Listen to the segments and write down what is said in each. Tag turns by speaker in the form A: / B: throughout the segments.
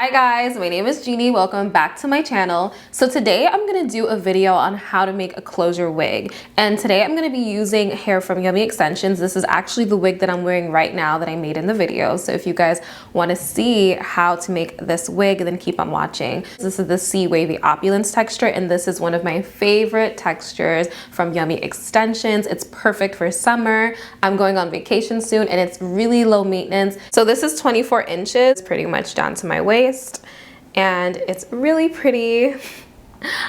A: Hi guys, my name is Jeannie. Welcome back to my channel. So today I'm going to do a video on how to make a closure wig. And today I'm going to be using hair from Yummy Extensions. This is actually the wig that I'm wearing right now that I made in the video. So if you guys want to see how to make this wig, then keep on watching. This is the C Wavy Opulence texture, and this is one of my favorite textures from Yummy Extensions. It's perfect for summer. I'm going on vacation soon and it's really low maintenance. So this is 24 inches, pretty much down to my waist. And it's really pretty.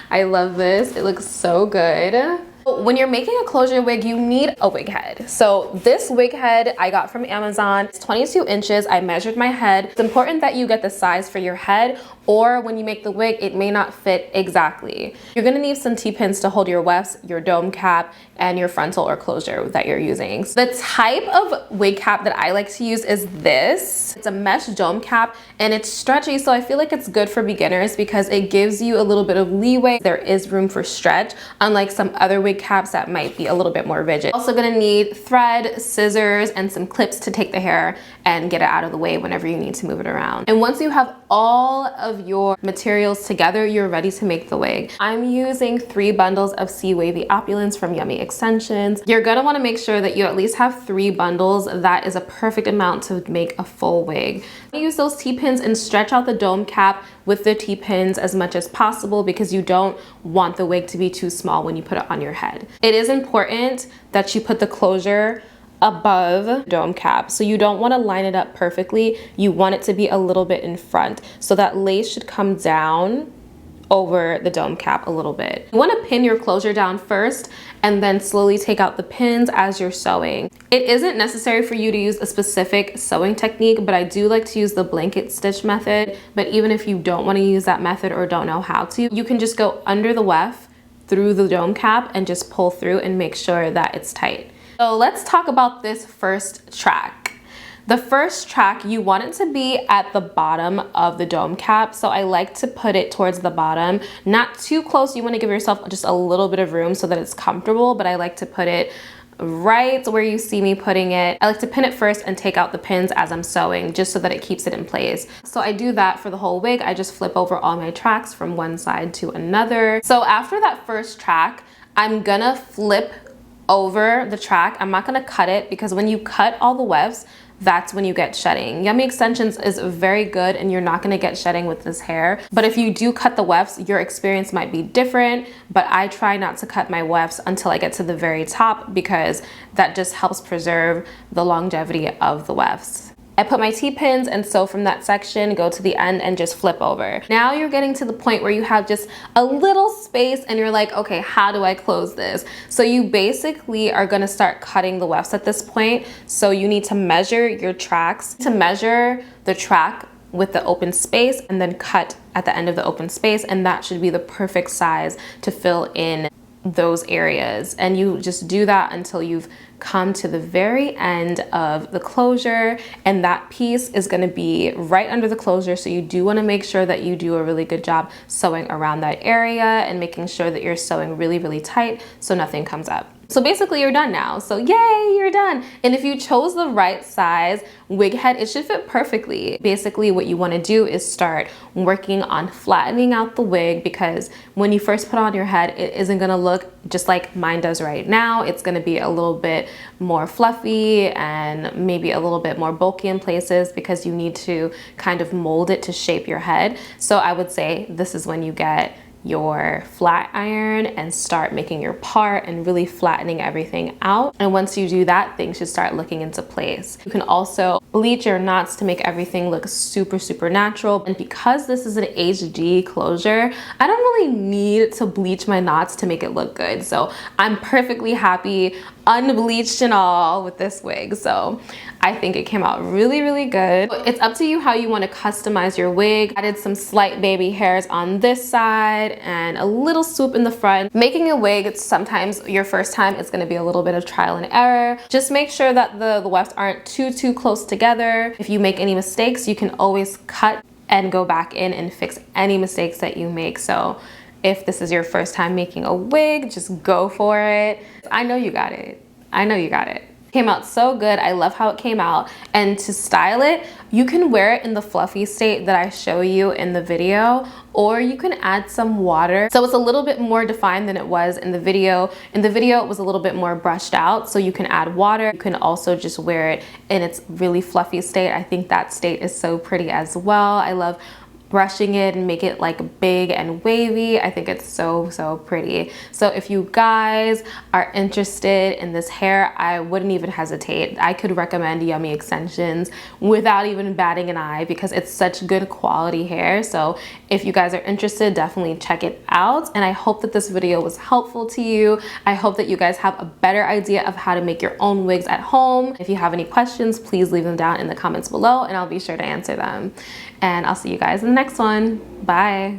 A: I love this. It looks so good. When you're making a closure wig, you need a wig head. So this wig head I got from Amazon. It's 22 inches. I measured my head. It's important that you get the size for your head, or when you make the wig, it may not fit exactly. You're gonna need some T-pins to hold your wefts, your dome cap, and your frontal or closure that you're using. So the type of wig cap that I like to use is this. It's a mesh dome cap and it's stretchy, so I feel like it's good for beginners because it gives you a little bit of leeway. There is room for stretch, unlike some other wig caps that might be a little bit more rigid. Also gonna need thread, scissors, and some clips to take the hair and get it out of the way whenever you need to move it around. And once you have all of your materials together, you're ready to make the wig. I'm using 3 bundles of C Wavy Opulence from Yummy Extensions. You're gonna wanna make sure that you at least have 3 bundles. That is a perfect amount to make a full wig. Use those T-pins and stretch out the dome cap with the T-pins as much as possible because you don't want the wig to be too small when you put it on your head. It is important that you put the closure above dome cap. So you don't want to line it up perfectly. You want it to be a little bit in front. So that lace should come down over the dome cap a little bit. You want to pin your closure down first and then slowly take out the pins as you're sewing. It isn't necessary for you to use a specific sewing technique, but I do like to use the blanket stitch method. But even if you don't want to use that method or don't know how to, you can just go under the weft through the dome cap and just pull through and make sure that it's tight. So let's talk about this first track. The first track, you want it to be at the bottom of the dome cap. So I like to put it towards the bottom, not too close. You want to give yourself just a little bit of room so that it's comfortable, but I like to put it right where you see me putting it. I like to pin it first and take out the pins as I'm sewing just so that it keeps it in place. So I do that for the whole wig. I just flip over all my tracks from one side to another. So after that first track, I'm gonna flip over the track. I'm not gonna cut it because when you cut all the wefts, that's when you get shedding. Yummy Extensions is very good and you're not gonna get shedding with this hair. But if you do cut the wefts, your experience might be different, but I try not to cut my wefts until I get to the very top because that just helps preserve the longevity of the wefts. I put my T-pins and sew from that section, go to the end and just flip over. Now you're getting to the point where you have just a little space and you're like, okay, how do I close this? So you basically are gonna start cutting the wefts at this point. So you need to measure your tracks, to measure the track with the open space and then cut at the end of the open space, and that should be the perfect size to fill in those areas. And you just do that until you've come to the very end of the closure, and that piece is going to be right under the closure. So you do want to make sure that you do a really good job sewing around that area and making sure that you're sewing really tight so nothing comes up. So basically you're done now. So yay, you're done. And if you chose the right size wig head, it should fit perfectly. Basically what you want to do is start working on flattening out the wig, because when you first put on your head, it isn't going to look just like mine does right now. It's going to be a little bit more fluffy and maybe a little bit more bulky in places because you need to kind of mold it to shape your head. So I would say this is when you get your flat iron and start making your part and really flattening everything out. And once you do that, things should start looking into place. You can also bleach your knots to make everything look super natural. And because this is an HD closure, I don't really need to bleach my knots to make it look good. So I'm perfectly happy, unbleached and all, with this wig. So I think it came out really good. It's up to you how you want to customize your wig. Added some slight baby hairs on this side and a little swoop in the front. Making a wig, it's sometimes your first time, it's going to be a little bit of trial and error. Just make sure that the wefts aren't too close together. If you make any mistakes, you can always cut and go back in and fix any mistakes that you make. So if this is your first time making a wig, just go for it. I know you got it. I know you got it. Came out so good. I love how it came out. And to style it, you can wear it in the fluffy state that I show you in the video, or you can add some water. So it's a little bit more defined than it was in the video. In the video, it was a little bit more brushed out, so you can add water. You can also just wear it in its really fluffy state. I think that state is so pretty as well. I love brushing it and make it like big and wavy. I think it's so pretty. So if you guys are interested in this hair, I wouldn't even hesitate. I could recommend Yummy Extensions without even batting an eye because it's such good quality hair. So if you guys are interested, definitely check it out. And I hope that this video was helpful to you. I hope that you guys have a better idea of how to make your own wigs at home. If you have any questions, please leave them down in the comments below and I'll be sure to answer them. And I'll see you guys in the next one. Bye.